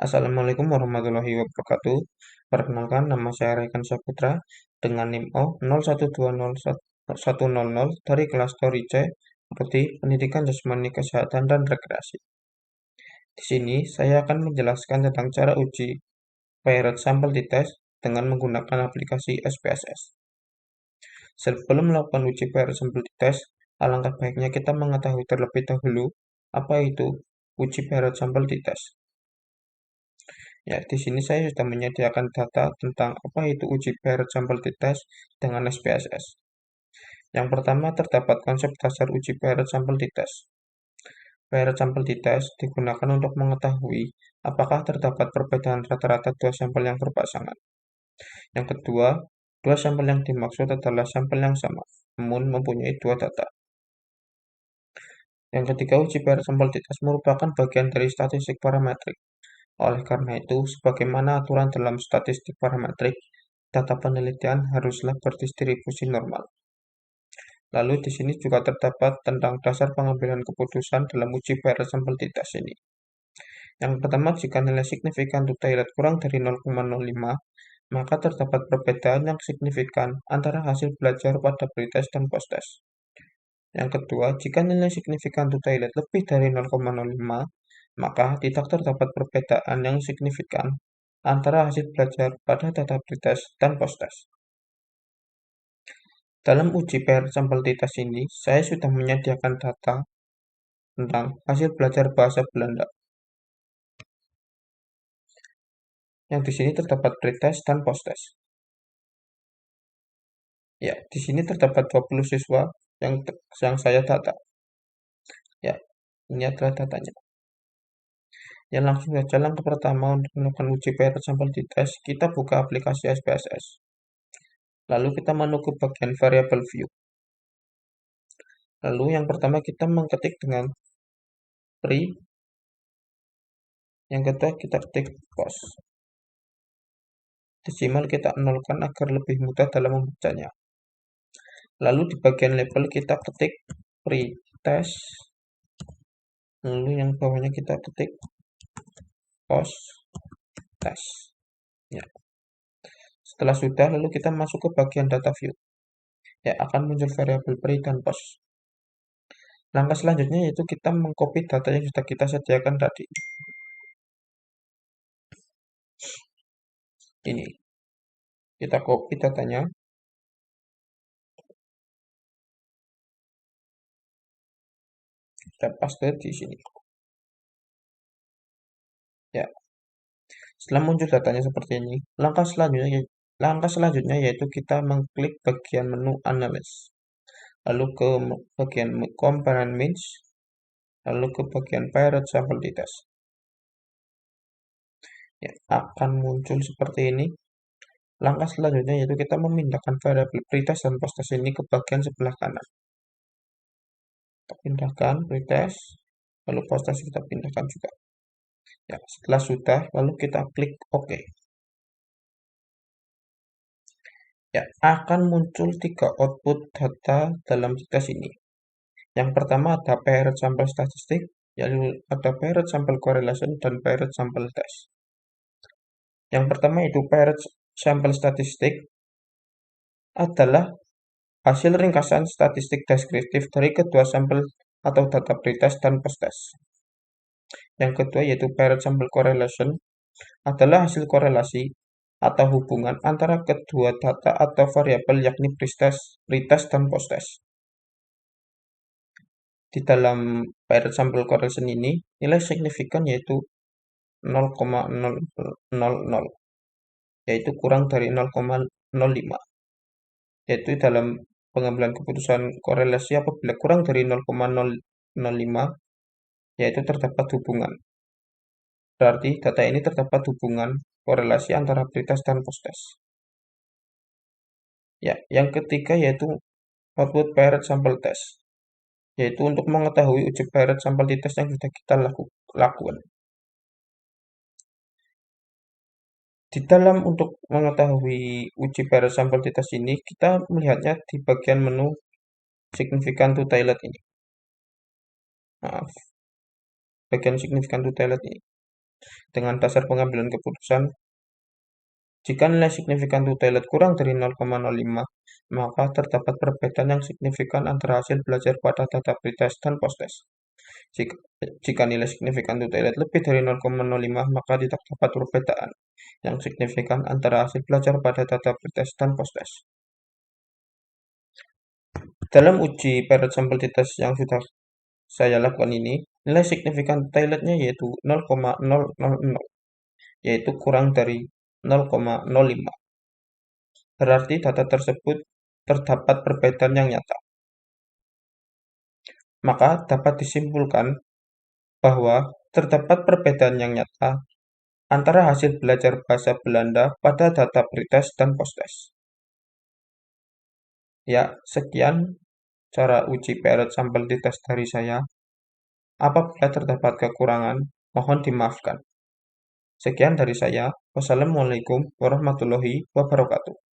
Assalamualaikum warahmatullahi wabarakatuh. Perkenalkan, nama saya Raikan Saputra dengan NIM O 01201100 dari kelas Story C, Prodi Pendidikan Jasmani Kesehatan dan Rekreasi. Di sini saya akan menjelaskan tentang cara uji Pirate Sample Test dengan menggunakan aplikasi SPSS. Sebelum melakukan uji Pirate Sample Test, alangkah baiknya kita mengetahui terlebih dahulu apa itu uji Pirate Sample Test. Ya, di sini saya sudah menyediakan data tentang apa itu uji Pirate Sample Test dengan SPSS. Yang pertama terdapat konsep dasar uji Pirate Sample Test. Pirate Sample Test digunakan untuk mengetahui apakah terdapat perbedaan rata-rata dua sampel yang berpasangan. Yang kedua, dua sampel yang dimaksud adalah sampel yang sama, namun mempunyai dua data. Yang ketiga, uji Pirate Sample Test merupakan bagian dari statistik parametrik. Oleh karena itu, sebagaimana aturan dalam statistik parametrik, data penelitian haruslah berdistribusi normal. Lalu di sini juga terdapat tentang dasar pengambilan keputusan dalam uji Pirate Sample Test ini. Yang pertama, jika nilai signifikan Taylor kurang dari 0,05, maka terdapat perbedaan yang signifikan antara hasil belajar pada pretest dan posttest. Yang kedua, jika nilai signifikan Taylor lebih dari 0,05, maka tidak terdapat perbedaan yang signifikan antara hasil belajar pada data pretest dan posttest. Dalam uji Pirate Sample Test ini, saya sudah menyediakan data tentang hasil belajar bahasa Belanda. Yang di sini terdapat pretest dan posttest. Ya, di sini terdapat 20 siswa yang saya data. Ya, ini adalah datanya. Ya, langsung saja langkah pertama untuk melakukan uji Pirate Sample Test, kita buka aplikasi SPSS. Lalu kita masuk ke bagian variable view. Lalu yang pertama kita mengetik dengan pre, yang kedua kita ketik post. Desimal kita nolkan agar lebih mudah dalam membacanya. Lalu di bagian label kita ketik pre-test. Lalu yang bawahnya kita ketik post test. Ya. Setelah sudah, lalu kita masuk ke bagian data view. Ya, akan muncul variabel pre dan post. Langkah selanjutnya yaitu kita mengcopy data yang sudah kita sediakan tadi. Ini. Kita copy datanya. Kita paste di sini. Ya. Setelah muncul datanya seperti ini, langkah selanjutnya yaitu kita mengklik bagian menu Analyze. Lalu ke bagian Compare and Match, lalu ke bagian Pirate Sample Test. Ya, akan muncul seperti ini. Langkah selanjutnya yaitu kita memindahkan variabel pretest dan posttest ini ke bagian sebelah kanan. Kita pindahkan pretest, lalu posttest kita pindahkan juga. Ya, setelah sudah, lalu kita klik OK. Ya, akan muncul 3 output data dalam tes ini. Yang pertama ada Pirate Sample Statistik, yaitu ada Pirate Sample Correlation dan Pirate Sample Test. Yang pertama itu Pirate Sample Statistik adalah hasil ringkasan statistik deskriptif dari kedua sampel atau data pretest dan posttest. Yang kedua yaitu Pirate Sample Correlation adalah hasil korelasi atau hubungan antara kedua data atau variabel yakni pretest dan posttest. Di dalam Pirate Sample Correlation ini, nilai signifikan yaitu 0,000, yaitu kurang dari 0,05. Yaitu dalam pengambilan keputusan korelasi apabila kurang dari 0,005, yaitu terdapat hubungan. Berarti data ini terdapat hubungan korelasi antara pretest dan posttest. Ya, yang ketiga yaitu output Pirate Sample Test, yaitu untuk mengetahui uji Pirate Sample Test yang sudah kita lakukan. Di dalam untuk mengetahui uji Pirate Sample Test ini, kita melihatnya di bagian menu signifikan to Taylor ini. Maaf, bagian signifikan to Taylor ini. Dengan dasar pengambilan keputusan, jika nilai signifikan to toilet kurang dari 0,05, maka terdapat perbedaan yang signifikan antara hasil belajar pada data pretest dan posttest. Jika, jika nilai signifikan to toilet lebih dari 0,05, maka tidak terdapat perbedaan yang signifikan antara hasil belajar pada data pretest dan posttest. Dalam uji paired sampel test yang sudah saya lakukan ini, nilai signifikan toiletnya yaitu 0,000, yaitu kurang dari 0,05. Berarti data tersebut terdapat perbedaan yang nyata. Maka dapat disimpulkan bahwa terdapat perbedaan yang nyata antara hasil belajar bahasa Belanda pada data pretest dan posttest. Ya, sekian cara uji paired sampel test dari saya. Apabila terdapat kekurangan, mohon dimaafkan. Sekian dari saya. Wassalamualaikum warahmatullahi wabarakatuh.